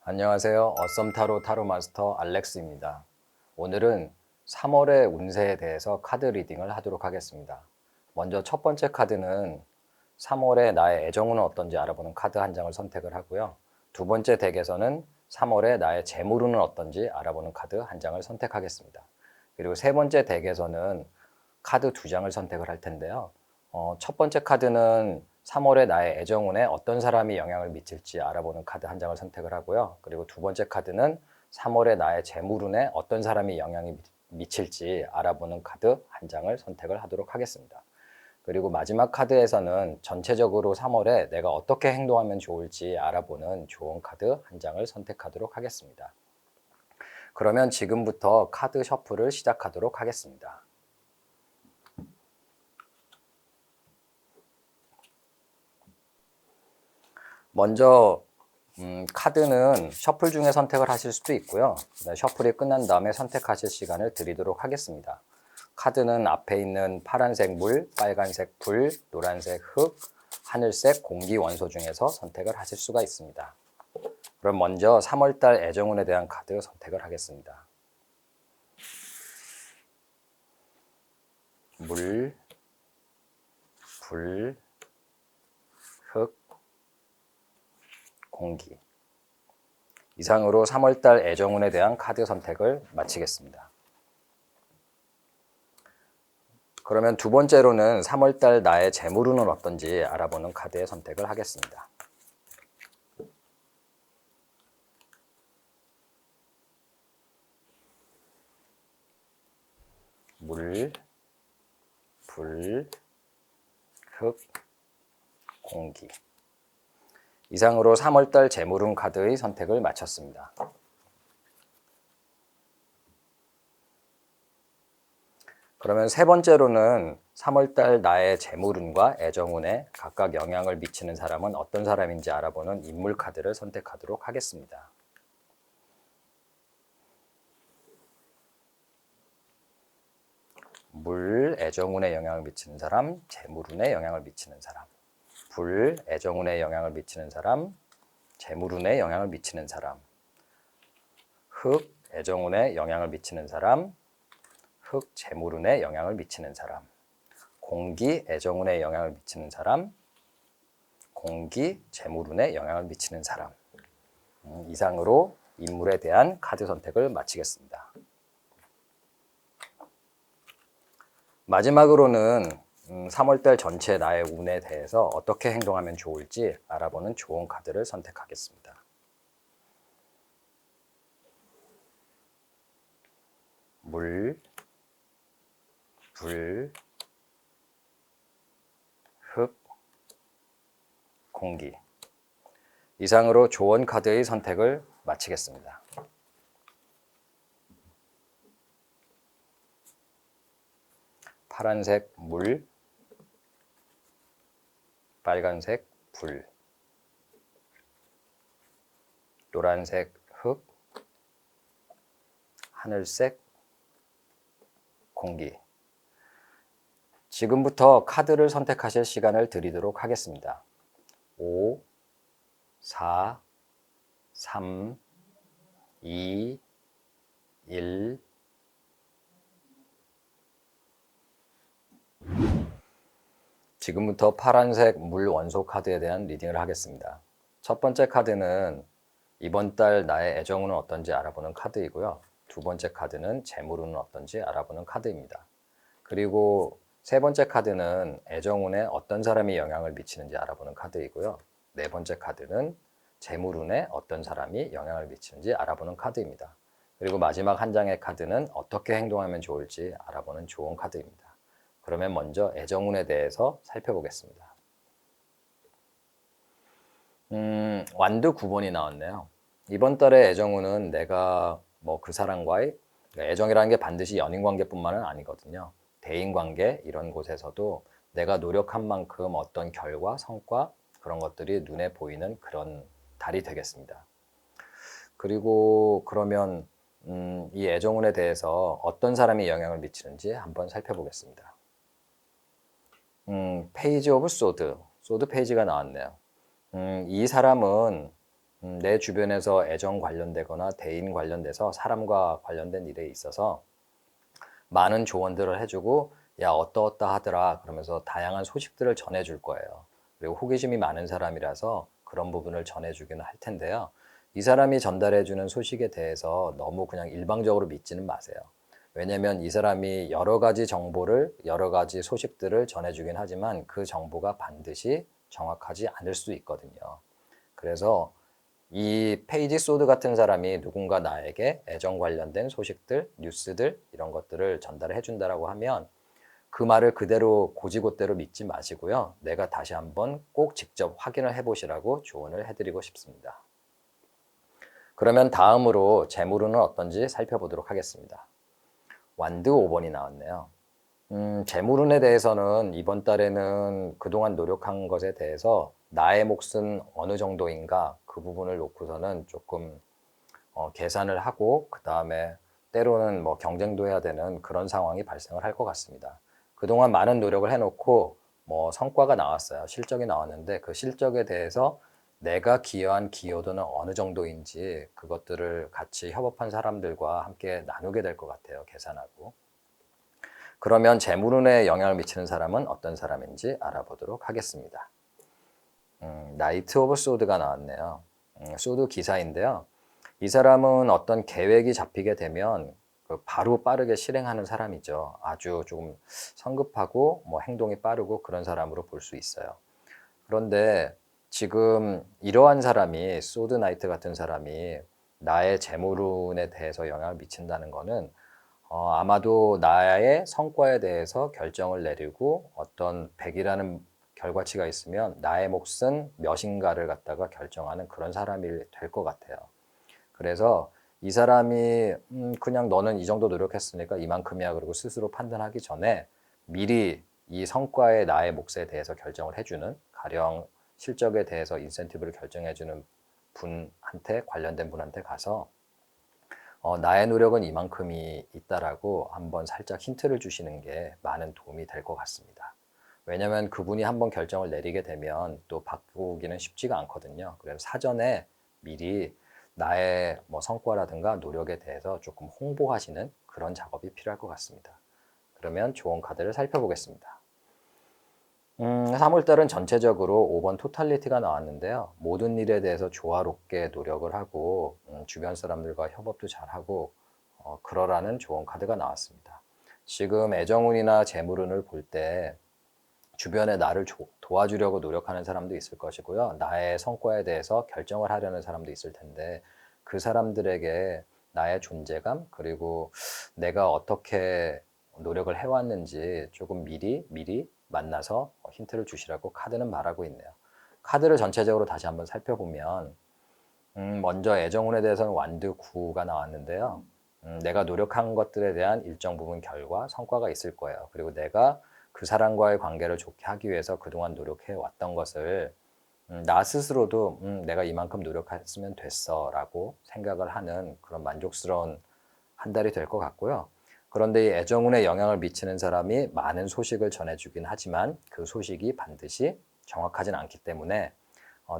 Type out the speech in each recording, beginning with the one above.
안녕하세요. 어썸타로 타로마스터 알렉스입니다. 오늘은 3월의 운세에 대해서 카드 리딩을 하도록 하겠습니다. 먼저 첫 번째 카드는 3월에 나의 애정운은 어떤지 알아보는 카드 한 장을 선택을 하고요. 두 번째 덱에서는 3월에 나의 재물운은 어떤지 알아보는 카드 한 장을 선택하겠습니다. 그리고 세 번째 덱에서는 카드 두 장을 선택을 할 텐데요. 첫 번째 카드는 3월에 나의 애정운에 어떤 사람이 영향을 미칠지 알아보는 카드 한 장을 선택을 하고요. 그리고 두 번째 카드는 3월에 나의 재물운에 어떤 사람이 영향이 미칠지 알아보는 카드 한 장을 선택을 하도록 하겠습니다. 그리고 마지막 카드에서는 전체적으로 3월에 내가 어떻게 행동하면 좋을지 알아보는 좋은 카드 한 장을 선택하도록 하겠습니다. 그러면 지금부터 카드 셔플을 시작하도록 하겠습니다. 먼저 카드는 셔플 중에 선택을 하실 수도 있고요. 셔플이 끝난 다음에 선택하실 시간을 드리도록 하겠습니다. 카드는 앞에 있는 파란색 물, 빨간색 불, 노란색 흙, 하늘색 공기 원소 중에서 선택을 하실 수가 있습니다. 그럼 먼저 3월달 애정운에 대한 카드 선택을 하겠습니다. 물, 불, 흙, 공기. 이상으로 3월달 애정운에 대한 카드 선택을 마치겠습니다. 그러면 두 번째로는 3월달 나의 재물운은 어떤지 알아보는 카드의 선택을 하겠습니다. 물, 불, 흙, 공기. 이상으로 3월달 재물운 카드의 선택을 마쳤습니다. 그러면 세 번째로는 3월달 나의 재물운과 애정운에 각각 영향을 미치는 사람은 어떤 사람인지 알아보는 인물 카드를 선택하도록 하겠습니다. 물, 애정운에 영향을 미치는 사람, 재물운에 영향을 미치는 사람. 불, 애정운에 영향을 미치는 사람, 재물운에 영향을 미치는 사람. 흙, 애정운에 영향을 미치는 사람, 흙, 재물운에 영향을 미치는 사람. 공기, 애정운에 영향을 미치는 사람, 공기, 재물운에 영향을 미치는 사람. 이상으로 인물에 대한 카드 선택을 마치겠습니다. 마지막으로는 3월달 전체 나의 운에 대해서 어떻게 행동하면 좋을지 알아보는 좋은 카드를 선택하겠습니다. 물, 불, 흙, 공기. 이상으로 좋은 카드의 선택을 마치겠습니다. 파란색 물, 빨간색 불, 노란색 흙, 하늘색 공기. 지금부터 카드를 선택하실 시간을 드리도록 하겠습니다. 5, 4, 3, 2, 1. 지금부터 파란색 물 원소 카드에 대한 리딩을 하겠습니다. 첫 번째 카드는 이번 달 나의 애정운은 어떤지 알아보는 카드이고요. 두 번째 카드는 재물운은 어떤지 알아보는 카드입니다. 그리고 세 번째 카드는 애정운에 어떤 사람이 영향을 미치는지 알아보는 카드이고요. 네 번째 카드는 재물운에 어떤 사람이 영향을 미치는지 알아보는 카드입니다. 그리고 마지막 한 장의 카드는 어떻게 행동하면 좋을지 알아보는 좋은 카드입니다. 그러면 먼저 애정운에 대해서 살펴보겠습니다. 완드 9번이 나왔네요. 이번 달의 애정운은 내가 그 사람과의 애정이라는 게 반드시 연인관계뿐만은 아니거든요. 대인관계 이런 곳에서도 내가 노력한 만큼 어떤 결과, 성과 그런 것들이 눈에 보이는 그런 달이 되겠습니다. 그리고 그러면 이 애정운에 대해서 어떤 사람이 영향을 미치는지 한번 살펴보겠습니다. 페이지 오브 소드, 소드 페이지가 나왔네요. 이 사람은 내 주변에서 애정 관련되거나 대인 관련돼서 사람과 관련된 일에 있어서 많은 조언들을 해주고 야 어떠어떠 하더라 그러면서 다양한 소식들을 전해줄 거예요. 그리고 호기심이 많은 사람이라서 그런 부분을 전해주기는 할 텐데요. 이 사람이 전달해주는 소식에 대해서 너무 그냥 일방적으로 믿지는 마세요. 왜냐하면 이 사람이 여러 가지 정보를, 여러 가지 소식들을 전해주긴 하지만 그 정보가 반드시 정확하지 않을 수 있거든요. 그래서 이 페이지 소드 같은 사람이 누군가 나에게 애정 관련된 소식들, 뉴스들 이런 것들을 전달해 준다라고 하면 그 말을 그대로 고지고대로 믿지 마시고요. 내가 다시 한번 꼭 직접 확인을 해보시라고 조언을 해드리고 싶습니다. 그러면 다음으로 재물운은 어떤지 살펴보도록 하겠습니다. 완드 5번이 나왔네요. 재물운에 대해서는 이번 달에는 그동안 노력한 것에 대해서 나의 몫은 어느 정도인가 그 부분을 놓고서는 조금 계산을 하고 그 다음에 때로는 뭐 경쟁도 해야 되는 그런 상황이 발생을 할 것 같습니다. 그동안 많은 노력을 해놓고 뭐 성과가 나왔어요. 실적이 나왔는데 그 실적에 대해서 내가 기여한 기여도는 어느 정도인지 그것들을 같이 협업한 사람들과 함께 나누게 될 것 같아요. 계산하고. 그러면 재물운에 영향을 미치는 사람은 어떤 사람인지 알아보도록 하겠습니다. 나이트 오브 소드가 나왔네요. 소드 기사인데요. 이 사람은 어떤 계획이 잡히게 되면 바로 빠르게 실행하는 사람이죠. 아주 조금 성급하고 뭐 행동이 빠르고 그런 사람으로 볼 수 있어요. 그런데 지금 이러한 사람이 소드 나이트 같은 사람이 나의 재물운에 대해서 영향을 미친다는 거는 아마도 나의 성과에 대해서 결정을 내리고 어떤 100이라는 결과치가 있으면 나의 몫은 몇인가를 갖다가 결정하는 그런 사람이 될 것 같아요. 그래서 이 사람이 그냥 너는 이 정도 노력했으니까 이만큼이야 그리고 스스로 판단하기 전에 미리 이 성과의 나의 몫에 대해서 결정을 해주는 가령 실적에 대해서 인센티브를 결정해주는 분한테 관련된 분한테 가서 나의 노력은 이만큼이 있다라고 한번 살짝 힌트를 주시는 게 많은 도움이 될 것 같습니다. 왜냐하면 그분이 한번 결정을 내리게 되면 또 바꾸기는 쉽지가 않거든요. 그래서 사전에 미리 나의 뭐 성과라든가 노력에 대해서 조금 홍보하시는 그런 작업이 필요할 것 같습니다. 그러면 좋은 카드를 살펴보겠습니다. 3월달은 전체적으로 5번 토탈리티가 나왔는데요. 모든 일에 대해서 조화롭게 노력을 하고 주변 사람들과 협업도 잘하고 그러라는 좋은 카드가 나왔습니다. 지금 애정운이나 재물운을 볼 때 주변에 나를 도와주려고 노력하는 사람도 있을 것이고요. 나의 성과에 대해서 결정을 하려는 사람도 있을 텐데 그 사람들에게 나의 존재감 그리고 내가 어떻게 노력을 해왔는지 조금 미리 만나서 힌트를 주시라고 카드는 말하고 있네요. 카드를 전체적으로 다시 한번 살펴보면 먼저 애정운에 대해서는 완드 9가 나왔는데요. 내가 노력한 것들에 대한 일정 부분 결과, 성과가 있을 거예요. 그리고 내가 그 사람과의 관계를 좋게 하기 위해서 그동안 노력해 왔던 것을 나 스스로도 내가 이만큼 노력했으면 됐어 라고 생각을 하는 그런 만족스러운 한 달이 될 것 같고요. 그런데 이 애정운에 영향을 미치는 사람이 많은 소식을 전해주긴 하지만 그 소식이 반드시 정확하진 않기 때문에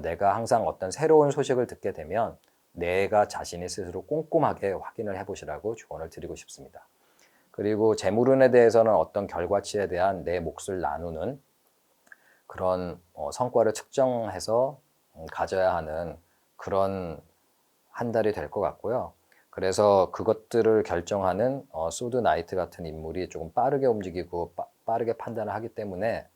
내가 항상 어떤 새로운 소식을 듣게 되면 내가 자신이 스스로 꼼꼼하게 확인을 해보시라고 조언을 드리고 싶습니다. 그리고 재물운에 대해서는 어떤 결과치에 대한 내 몫을 나누는 그런 성과를 측정해서 가져야 하는 그런 한 달이 될 것 같고요. 그래서 그것들을 결정하는 소드 나이트 같은 인물이 조금 빠르게 움직이고 빠르게 판단을 하기 때문에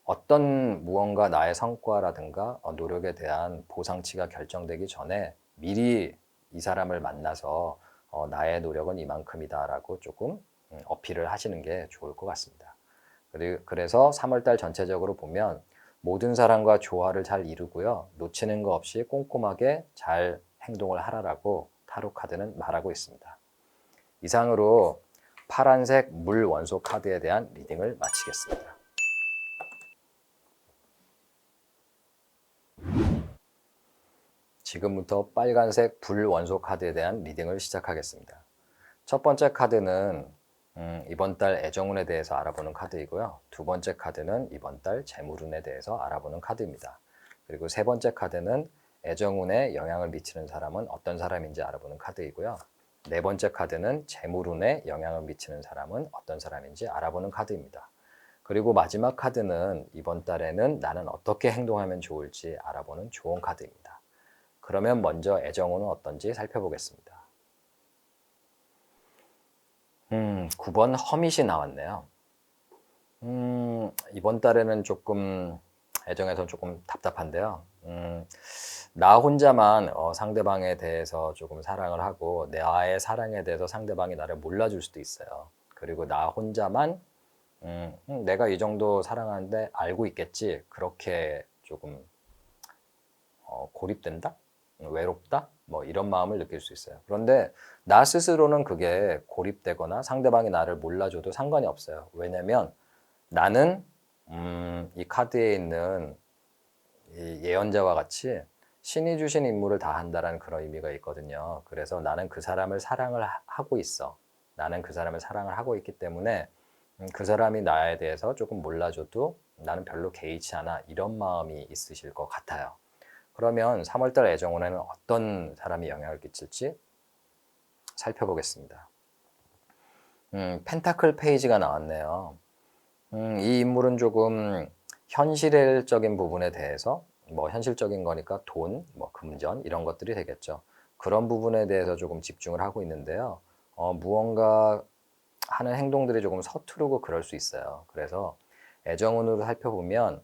어떤 무언가 나의 성과라든가 노력에 대한 보상치가 결정되기 전에 미리 이 사람을 만나서 나의 노력은 이만큼이다라고 조금 어필을 하시는 게 좋을 것 같습니다. 그래서 3월달 전체적으로 보면 모든 사람과 조화를 잘 이루고요. 놓치는 거 없이 꼼꼼하게 잘 행동을 하라라고 타로 카드는 말하고 있습니다. 이상으로 파란색 물 원소 카드에 대한 리딩을 마치겠습니다. 지금부터 빨간색 불원소 카드에 대한 리딩을 시작하겠습니다. 첫 번째 카드는 이번 달 애정운에 대해서 알아보는 카드이고요. 두 번째 카드는 이번 달 재물운에 대해서 알아보는 카드입니다. 그리고 세 번째 카드는 애정운에 영향을 미치는 사람은 어떤 사람인지 알아보는 카드이고요. 네 번째 카드는 재물운에 영향을 미치는 사람은 어떤 사람인지 알아보는 카드입니다. 그리고 마지막 카드는 이번 달에는 나는 어떻게 행동하면 좋을지 알아보는 조언 카드입니다. 그러면 먼저 애정운은 어떤지 살펴보겠습니다. 9번 허밋이 나왔네요. 이번 달에는 조금 애정에서 조금 답답한데요. 나 혼자만 상대방에 대해서 조금 사랑을 하고 나의 사랑에 대해서 상대방이 나를 몰라줄 수도 있어요. 그리고 나 혼자만 내가 이 정도 사랑하는데 알고 있겠지. 그렇게 조금 고립된다? 외롭다? 뭐 이런 마음을 느낄 수 있어요. 그런데 나 스스로는 그게 고립되거나 상대방이 나를 몰라줘도 상관이 없어요. 왜냐면 나는 이 카드에 있는 이 예언자와 같이 신이 주신 임무를 다 한다라는 그런 의미가 있거든요. 그래서 나는 그 사람을 사랑을 하고 있어. 나는 그 사람을 사랑을 하고 있기 때문에 그 사람이 나에 대해서 조금 몰라줘도 나는 별로 개의치 않아. 이런 마음이 있으실 것 같아요. 그러면 3월달 애정운에는 어떤 사람이 영향을 끼칠지 살펴보겠습니다. 펜타클 페이지가 나왔네요. 이 인물은 조금 현실적인 부분에 대해서 뭐 현실적인 거니까 돈, 뭐 금전 이런 것들이 되겠죠. 그런 부분에 대해서 조금 집중을 하고 있는데요. 무언가 하는 행동들이 조금 서투르고 그럴 수 있어요. 그래서 애정운으로 살펴보면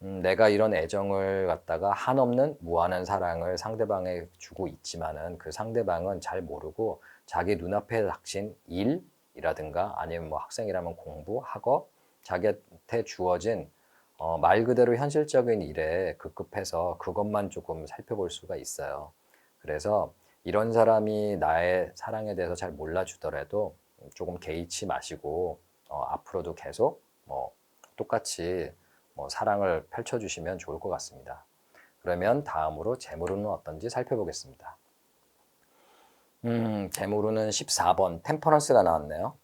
내가 이런 애정을 갖다가 한없는 무한한 사랑을 상대방에 주고 있지만은 그 상대방은 잘 모르고 자기 눈앞에 닥친 일이라든가 아니면 뭐 학생이라면 공부, 학업, 자기한테 주어진 말 그대로 현실적인 일에 급급해서 그것만 조금 살펴볼 수가 있어요. 그래서 이런 사람이 나의 사랑에 대해서 잘 몰라주더라도 조금 개의치 마시고 앞으로도 계속 뭐 똑같이 뭐 사랑을 펼쳐주시면 좋을 것 같습니다. 그러면 다음으로 재물운은 어떤지 살펴보겠습니다. 재물운은 14번 템퍼런스가 나왔네요.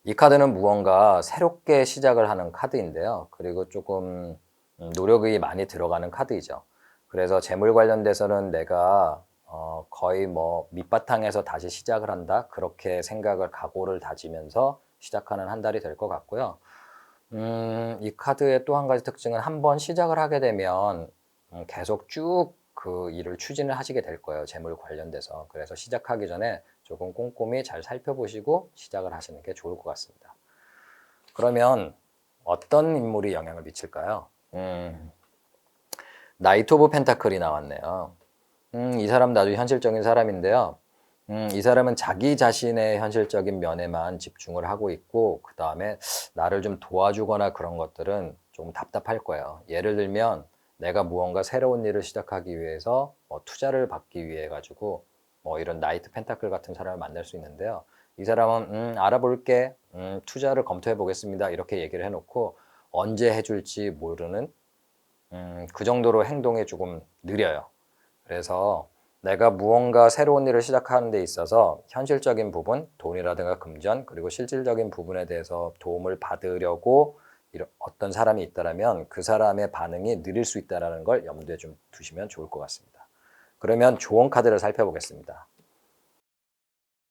이 카드는 무언가 새롭게 시작을 하는 카드인데요. 그리고 조금 노력이 많이 들어가는 카드이죠. 그래서 재물 관련돼서는 내가 거의 뭐 밑바탕에서 다시 시작을 한다. 그렇게 생각을 각오를 다지면서 시작하는 한 달이 될 것 같고요. 이 카드의 또 한 가지 특징은 한번 시작을 하게 되면 계속 쭉 그 일을 추진을 하시게 될 거예요. 재물 관련돼서. 그래서 시작하기 전에 조금 꼼꼼히 잘 살펴보시고 시작을 하시는 게 좋을 것 같습니다. 그러면 어떤 인물이 영향을 미칠까요? 나이트 오브 펜타클이 나왔네요. 이 사람 아주 현실적인 사람인데요. 이 사람은 자기 자신의 현실적인 면에만 집중을 하고 있고 그 다음에 나를 좀 도와주거나 그런 것들은 좀 답답할 거예요. 예를 들면 내가 무언가 새로운 일을 시작하기 위해서 투자를 받기 위해 가지고 뭐 이런 나이트 펜타클 같은 사람을 만날 수 있는데요. 이 사람은 알아볼게, 투자를 검토해 보겠습니다. 이렇게 얘기를 해놓고 언제 해줄지 모르는 그 정도로 행동이 조금 느려요. 그래서 내가 무언가 새로운 일을 시작하는 데 있어서 현실적인 부분, 돈이라든가 금전, 그리고 실질적인 부분에 대해서 도움을 받으려고 어떤 사람이 있다면 그 사람의 반응이 느릴 수 있다는 걸 염두에 좀 두시면 좋을 것 같습니다. 그러면 조언 카드를 살펴보겠습니다.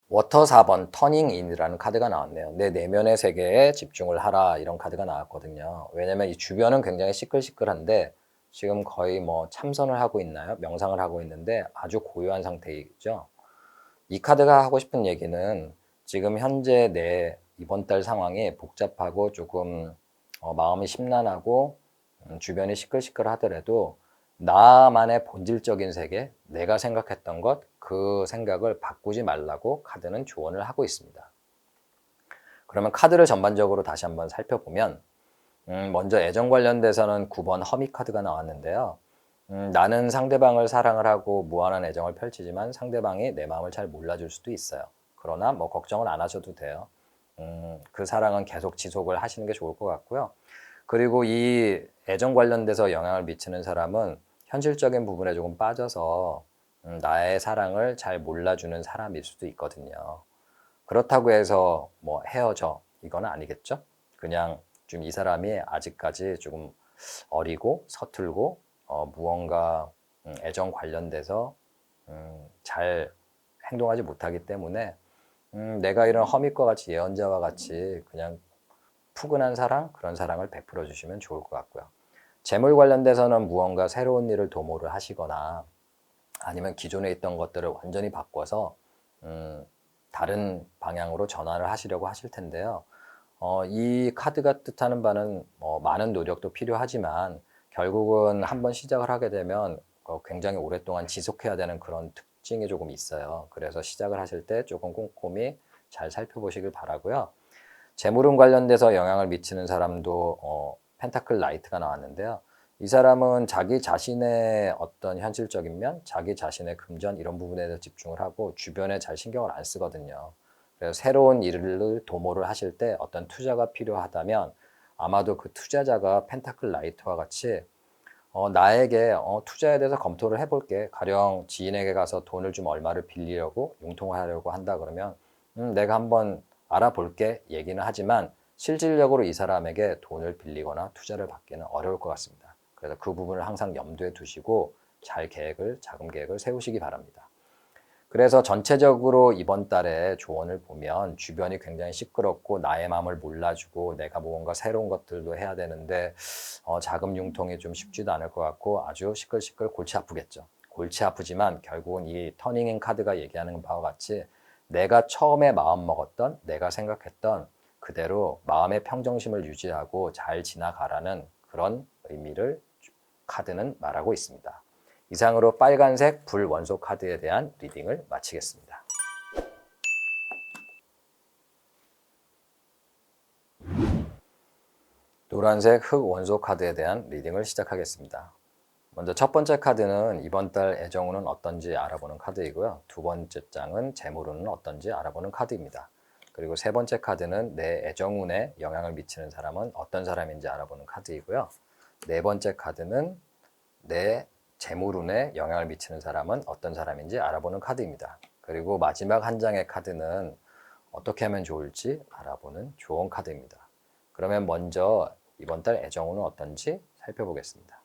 워터 4번 터닝 인이라는 카드가 나왔네요. 내 내면의 세계에 집중을 하라 이런 카드가 나왔거든요. 왜냐면 이 주변은 굉장히 시끌시끌한데 지금 거의 뭐 참선을 하고 있나요? 명상을 하고 있는데 아주 고요한 상태이죠. 이 카드가 하고 싶은 얘기는 지금 현재 내 이번 달 상황이 복잡하고 조금 마음이 심란하고 주변이 시끌시끌 하더라도 나만의 본질적인 세계, 내가 생각했던 것, 그 생각을 바꾸지 말라고 카드는 조언을 하고 있습니다. 그러면 카드를 전반적으로 다시 한번 살펴보면 먼저 애정 관련돼서는 9번 허미 카드가 나왔는데요. 나는 상대방을 사랑을 하고 무한한 애정을 펼치지만 상대방이 내 마음을 잘 몰라줄 수도 있어요. 그러나 뭐 걱정을 안 하셔도 돼요. 그 사랑은 계속 지속을 하시는 게 좋을 것 같고요. 그리고 이 애정 관련돼서 영향을 미치는 사람은 현실적인 부분에 조금 빠져서 나의 사랑을 잘 몰라주는 사람일 수도 있거든요. 그렇다고 해서 뭐 헤어져 이건 아니겠죠? 그냥 좀 이 사람이 아직까지 조금 어리고 서툴고 무언가 애정 관련돼서 잘 행동하지 못하기 때문에 내가 이런 허밋과 같이 예언자와 같이 그냥 푸근한 사랑 그런 사랑을 베풀어 주시면 좋을 것 같고요. 재물 관련돼서는 무언가 새로운 일을 도모를 하시거나 아니면 기존에 있던 것들을 완전히 바꿔서 다른 방향으로 전환을 하시려고 하실 텐데요. 이 카드가 뜻하는 바는 많은 노력도 필요하지만 결국은 한번 시작을 하게 되면 굉장히 오랫동안 지속해야 되는 그런 특징이 조금 있어요. 그래서 시작을 하실 때 조금 꼼꼼히 잘 살펴보시길 바라고요. 재물운 관련돼서 영향을 미치는 사람도 펜타클 라이트가 나왔는데요. 이 사람은 자기 자신의 어떤 현실적인 면, 자기 자신의 금전 이런 부분에 대해서 집중을 하고 주변에 잘 신경을 안 쓰거든요. 그래서 새로운 일을 도모를 하실 때 어떤 투자가 필요하다면 아마도 그 투자자가 펜타클 라이트와 같이 나에게 투자에 대해서 검토를 해볼게. 가령 지인에게 가서 돈을 좀 얼마를 빌리려고 융통하려고 한다 그러면 내가 한번 알아볼게 얘기는 하지만 실질적으로 이 사람에게 돈을 빌리거나 투자를 받기는 어려울 것 같습니다. 그래서 그 부분을 항상 염두에 두시고 잘 자금 계획을 세우시기 바랍니다. 그래서 전체적으로 이번 달에 조언을 보면 주변이 굉장히 시끄럽고 나의 마음을 몰라주고 내가 뭔가 새로운 것들도 해야 되는데 자금 융통이 좀 쉽지도 않을 것 같고 아주 시끌시끌 골치 아프겠죠. 골치 아프지만 결국은 이 터닝인 카드가 얘기하는 바와 같이 내가 처음에 마음 먹었던 내가 생각했던 그대로 마음의 평정심을 유지하고 잘 지나가라는 그런 의미를 카드는 말하고 있습니다. 이상으로 빨간색 불 원소 카드에 대한 리딩을 마치겠습니다. 노란색 흑 원소 카드에 대한 리딩을 시작하겠습니다. 먼저 첫 번째 카드는 이번 달 애정운은 어떤지 알아보는 카드이고요. 두 번째 장은 재물운은 어떤지 알아보는 카드입니다. 그리고 세 번째 카드는 내 애정운에 영향을 미치는 사람은 어떤 사람인지 알아보는 카드이고요. 네 번째 카드는 내 재물운에 영향을 미치는 사람은 어떤 사람인지 알아보는 카드입니다. 그리고 마지막 한 장의 카드는 어떻게 하면 좋을지 알아보는 조언 카드입니다. 그러면 먼저 이번 달 애정운은 어떤지 살펴보겠습니다.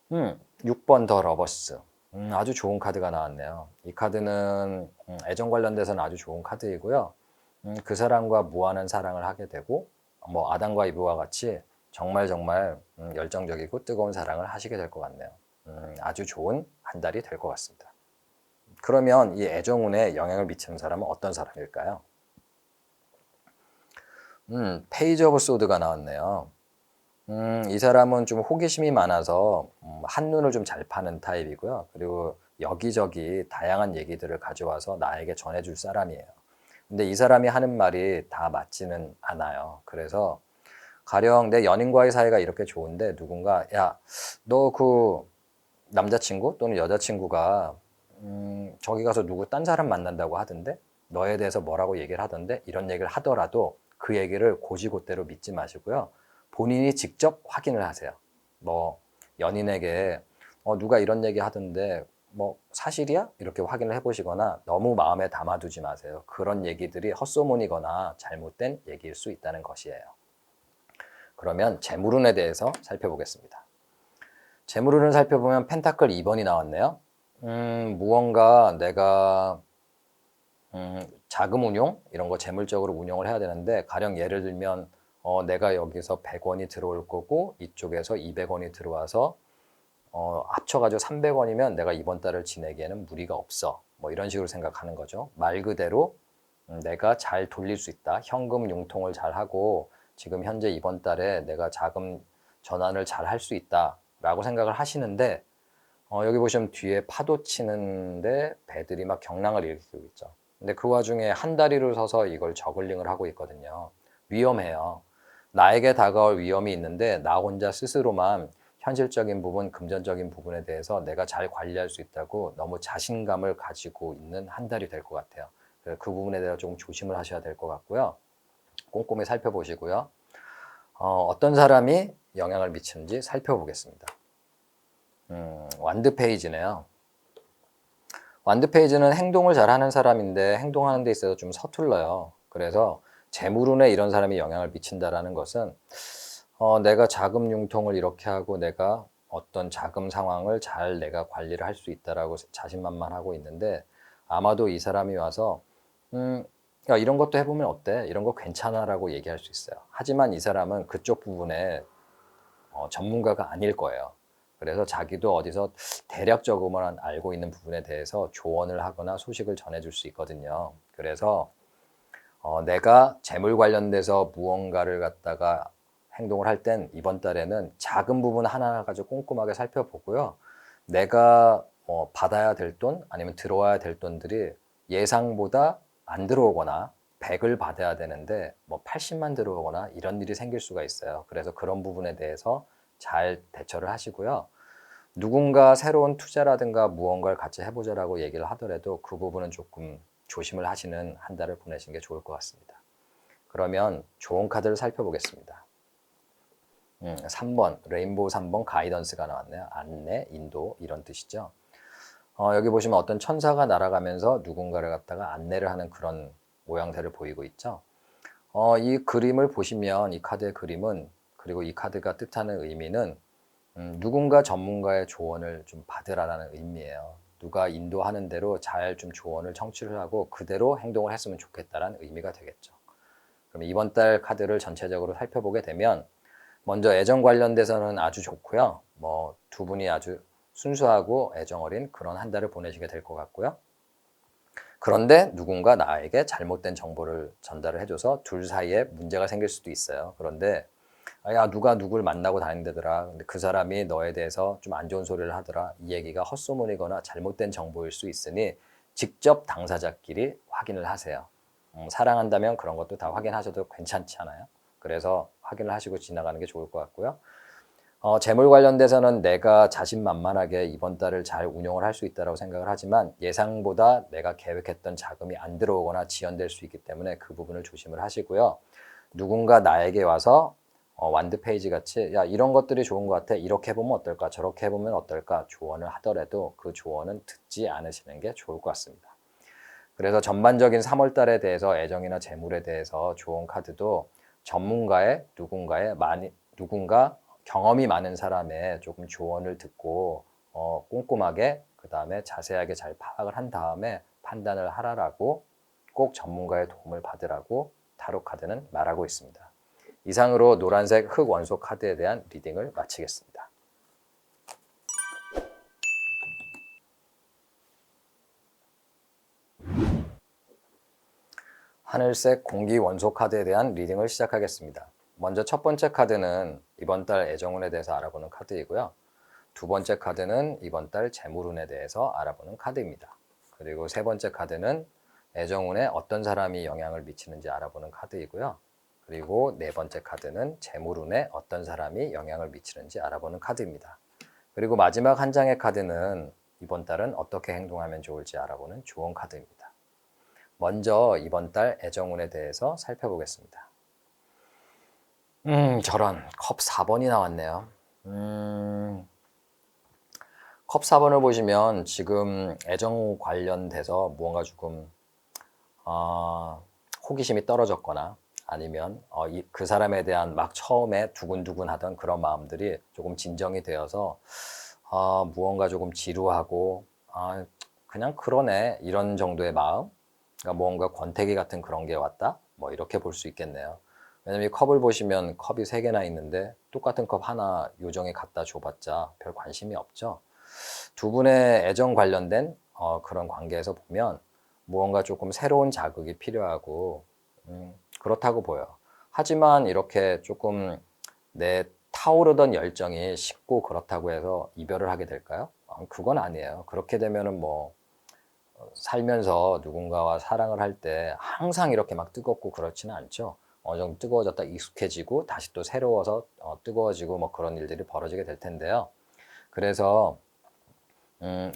6번 더 러버스. 아주 좋은 카드가 나왔네요. 이 카드는 애정 관련돼서는 아주 좋은 카드이고요. 그 사람과 무한한 사랑을 하게 되고 뭐 아담과 이브와 같이 정말 열정적이고 뜨거운 사랑을 하시게 될 것 같네요. 아주 좋은 한 달이 될 것 같습니다. 그러면 이 애정운에 영향을 미치는 사람은 어떤 사람일까요? 페이지 오브 소드가 나왔네요. 이 사람은 좀 호기심이 많아서 한눈을 좀 잘 파는 타입이고요. 그리고 여기저기 다양한 얘기들을 가져와서 나에게 전해줄 사람이에요. 근데 이 사람이 하는 말이 다 맞지는 않아요. 그래서 가령 내 연인과의 사이가 이렇게 좋은데 누군가 야, 너 그 남자친구 또는 여자친구가 저기 가서 누구 딴 사람 만난다고 하던데 너에 대해서 뭐라고 얘기를 하던데 이런 얘기를 하더라도 그 얘기를 고지고대로 믿지 마시고요. 본인이 직접 확인을 하세요. 뭐 연인에게 누가 이런 얘기 하던데 뭐 사실이야? 이렇게 확인을 해보시거나 너무 마음에 담아두지 마세요. 그런 얘기들이 헛소문이거나 잘못된 얘기일 수 있다는 것이에요. 그러면 재물운에 대해서 살펴보겠습니다. 재물운을 살펴보면 펜타클 2번이 나왔네요. 무언가 내가 자금 운용 이런 거 재물적으로 운용을 해야 되는데 가령 예를 들면 내가 여기서 100원이 들어올 거고 이쪽에서 200원이 들어와서 합쳐가지고 300원이면 내가 이번 달을 지내기에는 무리가 없어. 뭐 이런 식으로 생각하는 거죠. 말 그대로 내가 잘 돌릴 수 있다. 현금 융통을 잘 하고 지금 현재 이번 달에 내가 자금 전환을 잘 할 수 있다. 라고 생각을 하시는데 여기 보시면 뒤에 파도 치는데 배들이 막 경랑을 일으키고 있죠. 근데 그 와중에 한 다리로 서서 이걸 저글링을 하고 있거든요. 위험해요. 나에게 다가올 위험이 있는데 나 혼자 스스로만 현실적인 부분, 금전적인 부분에 대해서 내가 잘 관리할 수 있다고 너무 자신감을 가지고 있는 한 달이 될 것 같아요. 그래서 그 부분에 대해서 조금 조심을 하셔야 될 것 같고요. 꼼꼼히 살펴보시고요. 어떤 사람이 영향을 미치는지 살펴보겠습니다. 완드 페이지네요. 완드 페이지는 행동을 잘하는 사람인데 행동하는 데 있어서 좀 서툴러요. 그래서 재물운에 이런 사람이 영향을 미친다라는 것은 내가 자금 융통을 이렇게 하고 내가 어떤 자금 상황을 잘 내가 관리를 할 수 있다라고 자신만만하고 있는데 아마도 이 사람이 와서 야, 이런 것도 해보면 어때? 이런 거 괜찮아라고 얘기할 수 있어요. 하지만 이 사람은 그쪽 부분에 전문가가 아닐 거예요. 그래서 자기도 어디서 대략적으로만 알고 있는 부분에 대해서 조언을 하거나 소식을 전해줄 수 있거든요. 그래서 내가 재물 관련돼서 무언가를 갖다가 행동을 할 땐 이번 달에는 작은 부분 하나하나 가지고 꼼꼼하게 살펴보고요. 내가 받아야 될 돈 아니면 들어와야 될 돈들이 예상보다 안 들어오거나 100을 받아야 되는데 뭐 80만 들어오거나 이런 일이 생길 수가 있어요. 그래서 그런 부분에 대해서 잘 대처를 하시고요. 누군가 새로운 투자라든가 무언가를 같이 해보자라고 얘기를 하더라도 그 부분은 조금 조심을 하시는 한 달을 보내시는 게 좋을 것 같습니다. 그러면 좋은 카드를 살펴보겠습니다. 3번, 레인보우 3번 가이던스가 나왔네요. 안내, 인도 이런 뜻이죠. 여기 보시면 어떤 천사가 날아가면서 누군가를 갖다가 안내를 하는 그런 모양새를 보이고 있죠. 이 그림을 보시면 이 카드의 그림은 그리고 이 카드가 뜻하는 의미는 누군가 전문가의 조언을 좀 받으라는 의미예요. 누가 인도하는 대로 잘 좀 조언을 청취를 하고 그대로 행동을 했으면 좋겠다는 의미가 되겠죠. 그럼 이번 달 카드를 전체적으로 살펴보게 되면 먼저 애정 관련돼서는 아주 좋고요. 뭐 두 분이 아주 순수하고 애정 어린 그런 한 달을 보내시게 될 것 같고요. 그런데 누군가 나에게 잘못된 정보를 전달을 해줘서 둘 사이에 문제가 생길 수도 있어요. 그런데 야, 누가 누굴 만나고 다닌다더라. 근데 그 사람이 너에 대해서 좀 안 좋은 소리를 하더라. 이 얘기가 헛소문이거나 잘못된 정보일 수 있으니 직접 당사자끼리 확인을 하세요. 사랑한다면 그런 것도 다 확인하셔도 괜찮지 않아요? 그래서 확인을 하시고 지나가는 게 좋을 것 같고요. 재물 관련돼서는 내가 자신만만하게 이번 달을 잘 운용을 할 수 있다고 생각을 하지만 예상보다 내가 계획했던 자금이 안 들어오거나 지연될 수 있기 때문에 그 부분을 조심을 하시고요. 누군가 나에게 와서 완드 페이지 같이 야 이런 것들이 좋은 것 같아 이렇게 해보면 어떨까 저렇게 해보면 어떨까 조언을 하더라도 그 조언은 듣지 않으시는 게 좋을 것 같습니다. 그래서 전반적인 3월 달에 대해서 애정이나 재물에 대해서 좋은 카드도 전문가의 누군가 경험이 많은 사람의 조금 조언을 듣고 꼼꼼하게 그 다음에 자세하게 잘 파악을 한 다음에 판단을 하라라고 꼭 전문가의 도움을 받으라고 타로 카드는 말하고 있습니다. 이상으로 노란색 흑 원소 카드에 대한 리딩을 마치겠습니다. 하늘색 공기 원소 카드에 대한 리딩을 시작하겠습니다. 먼저 첫 번째 카드는 이번 달 애정운에 대해서 알아보는 카드이고요. 두 번째 카드는 이번 달 재물운에 대해서 알아보는 카드입니다. 그리고 세 번째 카드는 애정운에 어떤 사람이 영향을 미치는지 알아보는 카드이고요. 그리고 네 번째 카드는 재물운에 어떤 사람이 영향을 미치는지 알아보는 카드입니다. 그리고 마지막 한 장의 카드는 이번 달은 어떻게 행동하면 좋을지 알아보는 조언 카드입니다. 먼저 이번 달 애정운에 대해서 살펴보겠습니다. 저런 컵 4번이 나왔네요. 컵 4번을 보시면 지금 애정 관련돼서 무언가 조금 호기심이 떨어졌거나 아니면 그 사람에 대한 막 처음에 두근두근 하던 그런 마음들이 조금 진정이 되어서 무언가 조금 지루하고 그냥 그러네 이런 정도의 마음, 그러니까 뭔가 권태기 같은 그런 게 왔다 뭐 이렇게 볼 수 있겠네요. 왜냐면 이 컵을 보시면 컵이 3개나 있는데 똑같은 컵 하나 요정이 갖다 줘봤자 별 관심이 없죠. 두 분의 애정 관련된 그런 관계에서 보면 무언가 조금 새로운 자극이 필요하고 그렇다고 보여요. 하지만 이렇게 조금 내 타오르던 열정이 식고 그렇다고 해서 이별을 하게 될까요? 그건 아니에요. 그렇게 되면은 뭐 살면서 누군가와 사랑을 할 때 항상 이렇게 막 뜨겁고 그렇지는 않죠. 어느 정도 뜨거워졌다 익숙해지고 다시 또 새로워서 뜨거워지고 뭐 그런 일들이 벌어지게 될 텐데요. 그래서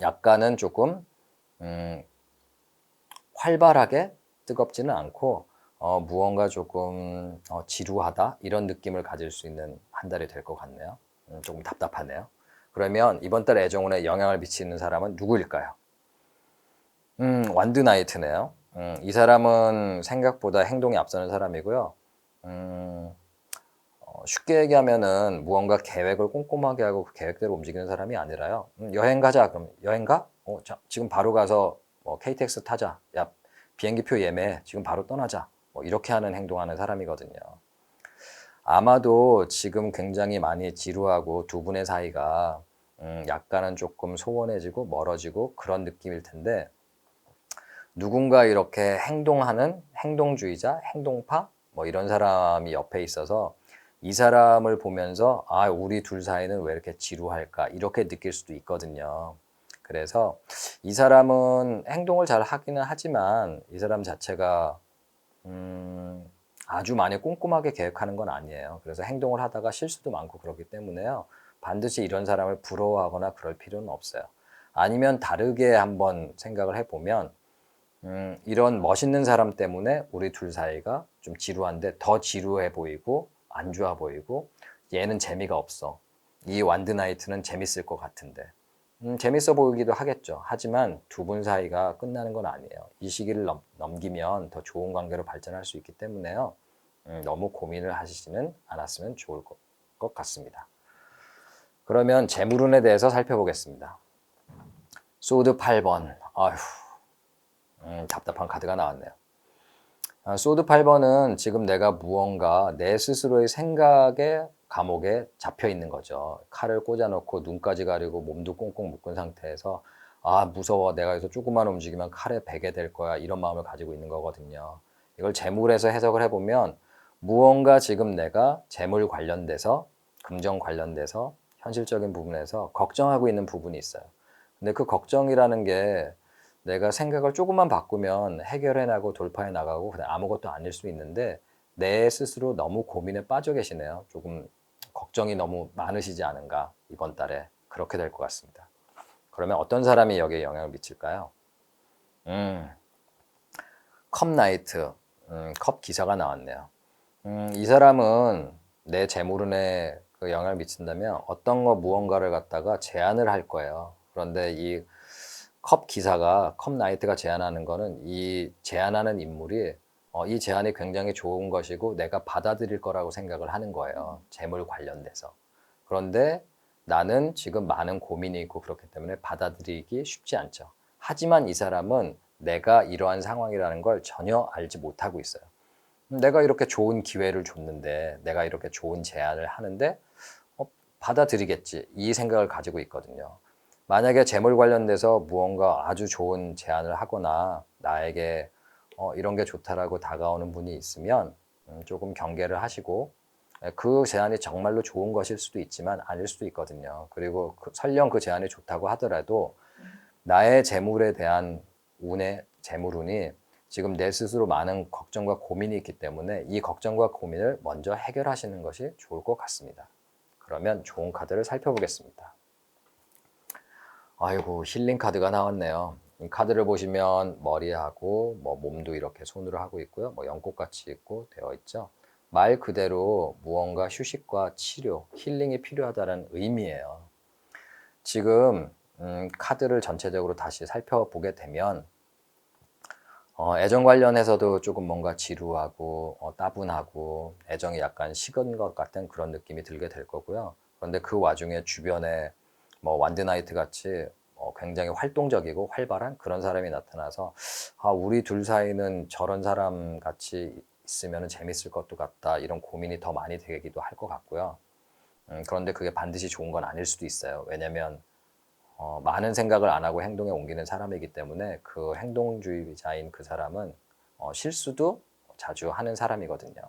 약간은 조금 활발하게 뜨겁지는 않고 무언가 조금 지루하다 이런 느낌을 가질 수 있는 한 달이 될 것 같네요. 조금 답답하네요. 그러면 이번 달 애정운에 영향을 미치는 사람은 누구일까요? 완드나이트네요. 이 사람은 생각보다 행동이 앞서는 사람이고요. 쉽게 얘기하면은 무언가 계획을 꼼꼼하게 하고 그 계획대로 움직이는 사람이 아니라요. 여행 가자. 그럼 여행 가? 자, 지금 바로 가서 KTX 타자. 야, 비행기표 예매해. 지금 바로 떠나자. 이렇게 하는 행동하는 사람이거든요. 아마도 지금 굉장히 많이 지루하고 두 분의 사이가 약간은 조금 소원해지고 멀어지고 그런 느낌일 텐데 누군가 이렇게 행동하는 행동주의자, 행동파 이런 사람이 옆에 있어서 이 사람을 보면서 아, 우리 둘 사이는 왜 이렇게 지루할까 이렇게 느낄 수도 있거든요. 그래서 이 사람은 행동을 잘 하기는 하지만 이 사람 자체가 아주 많이 꼼꼼하게 계획하는 건 아니에요. 그래서 행동을 하다가 실수도 많고 그렇기 때문에요. 반드시 이런 사람을 부러워하거나 그럴 필요는 없어요. 아니면 다르게 한번 생각을 해보면 이런 멋있는 사람 때문에 우리 둘 사이가 좀 지루한데 더 지루해 보이고 안 좋아 보이고 얘는 재미가 없어. 이 완드나이트는 재밌을 것 같은데. 재밌어 보이기도 하겠죠. 하지만 두 분 사이가 끝나는 건 아니에요. 이 시기를 넘기면 더 좋은 관계로 발전할 수 있기 때문에요. 너무 고민을 하시지는 않았으면 좋을 것 같습니다. 그러면 재물운에 대해서 살펴보겠습니다. 소드 8번. 아휴, 답답한 카드가 나왔네요. 소드 8번은 지금 내가 무언가 내 스스로의 생각에 감옥에 잡혀 있는 거죠. 칼을 꽂아놓고 눈까지 가리고 몸도 꽁꽁 묶은 상태에서 아, 무서워. 내가 여기서 조금만 움직이면 칼에 베게 될 거야. 이런 마음을 가지고 있는 거거든요. 이걸 재물에서 해석을 해보면 무언가 지금 내가 재물 관련돼서 금전 관련돼서 현실적인 부분에서 걱정하고 있는 부분이 있어요. 근데 그 걱정이라는 게 내가 생각을 조금만 바꾸면 해결해 나고 돌파해 나가고 그냥 아무것도 아닐 수 있는데 내 스스로 너무 고민에 빠져 계시네요. 조금 걱정이 너무 많으시지 않은가 이번 달에 그렇게 될 것 같습니다. 그러면 어떤 사람이 여기에 영향을 미칠까요? 컵나이트, 컵 기사가 나왔네요. 이 사람은 내 재물운에 그 영향을 미친다면 어떤 거 무언가를 갖다가 제안을 할 거예요. 그런데 이 컵 기사가 컵 나이트가 제안하는 거는 이 제안하는 인물이 이 제안이 굉장히 좋은 것이고 내가 받아들일 거라고 생각을 하는 거예요. 재물 관련돼서. 그런데 나는 지금 많은 고민이 있고 그렇기 때문에 받아들이기 쉽지 않죠. 하지만 이 사람은 내가 이러한 상황이라는 걸 전혀 알지 못하고 있어요. 내가 이렇게 좋은 기회를 줬는데 내가 이렇게 좋은 제안을 하는데 받아들이겠지 이 생각을 가지고 있거든요. 만약에 재물 관련돼서 무언가 아주 좋은 제안을 하거나 나에게 이런 게 좋다라고 다가오는 분이 있으면 조금 경계를 하시고 그 제안이 정말로 좋은 것일 수도 있지만 아닐 수도 있거든요. 그리고 설령 그 제안이 좋다고 하더라도 나의 재물에 대한 운의 재물운이 지금 내 스스로 많은 걱정과 고민이 있기 때문에 이 걱정과 고민을 먼저 해결하시는 것이 좋을 것 같습니다. 그러면 좋은 카드를 살펴보겠습니다. 아이고, 힐링 카드가 나왔네요. 이 카드를 보시면 머리하고 몸도 이렇게 손으로 하고 있고요. 연꽃같이 있고 되어 있죠. 말 그대로 무언가 휴식과 치료, 힐링이 필요하다는 의미예요. 지금 카드를 전체적으로 다시 살펴보게 되면 애정 관련해서도 조금 뭔가 지루하고 따분하고 애정이 약간 식은 것 같은 그런 느낌이 들게 될 거고요. 그런데 그 와중에 주변에 완드나이트 같이 굉장히 활동적이고 활발한 그런 사람이 나타나서 아, 우리 둘 사이는 저런 사람 같이 있으면 재밌을 것도 같다 이런 고민이 더 많이 되기도 할 것 같고요. 그런데 그게 반드시 좋은 건 아닐 수도 있어요. 왜냐면 많은 생각을 안 하고 행동에 옮기는 사람이기 때문에 그 행동주의자인 그 사람은 실수도 자주 하는 사람이거든요.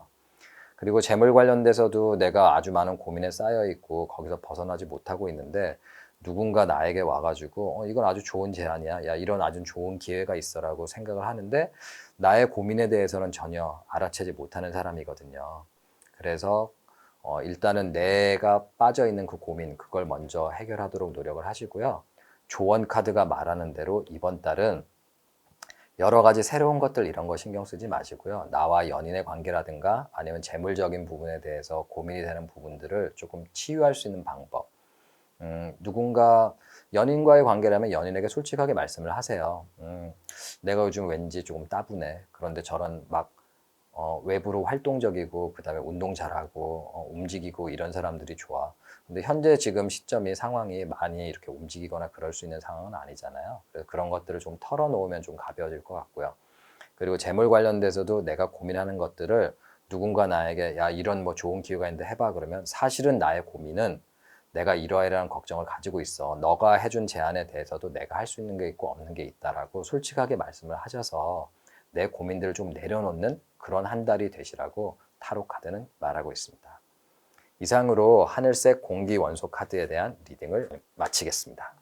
그리고 재물 관련돼서도 내가 아주 많은 고민에 쌓여 있고 거기서 벗어나지 못하고 있는데 누군가 나에게 와가지고 이건 아주 좋은 제안이야. 야, 이런 아주 좋은 기회가 있어라고 생각을 하는데 나의 고민에 대해서는 전혀 알아채지 못하는 사람이거든요. 그래서 일단은 내가 빠져 있는 그 고민 그걸 먼저 해결하도록 노력을 하시고요. 조언 카드가 말하는 대로 이번 달은 여러 가지 새로운 것들 이런 거 신경 쓰지 마시고요. 나와 연인의 관계라든가 아니면 재물적인 부분에 대해서 고민이 되는 부분들을 조금 치유할 수 있는 방법 누군가 연인과의 관계라면 연인에게 솔직하게 말씀을 하세요. 내가 요즘 왠지 조금 따분해. 그런데 저런 막 외부로 활동적이고 그다음에 운동 잘하고 움직이고 이런 사람들이 좋아. 근데 현재 지금 시점이 상황이 많이 이렇게 움직이거나 그럴 수 있는 상황은 아니잖아요. 그래서 그런 것들을 좀 털어놓으면 좀 가벼워질 것 같고요. 그리고 재물 관련돼서도 내가 고민하는 것들을 누군가 나에게 야 이런 뭐 좋은 기회가 있는데 해봐 그러면 사실은 나의 고민은 내가 이러이러한 걱정을 가지고 있어. 너가 해준 제안에 대해서도 내가 할 수 있는 게 있고 없는 게 있다라고 솔직하게 말씀을 하셔서 내 고민들을 좀 내려놓는 그런 한 달이 되시라고 타로 카드는 말하고 있습니다. 이상으로 하늘색 공기 원소 카드에 대한 리딩을 마치겠습니다.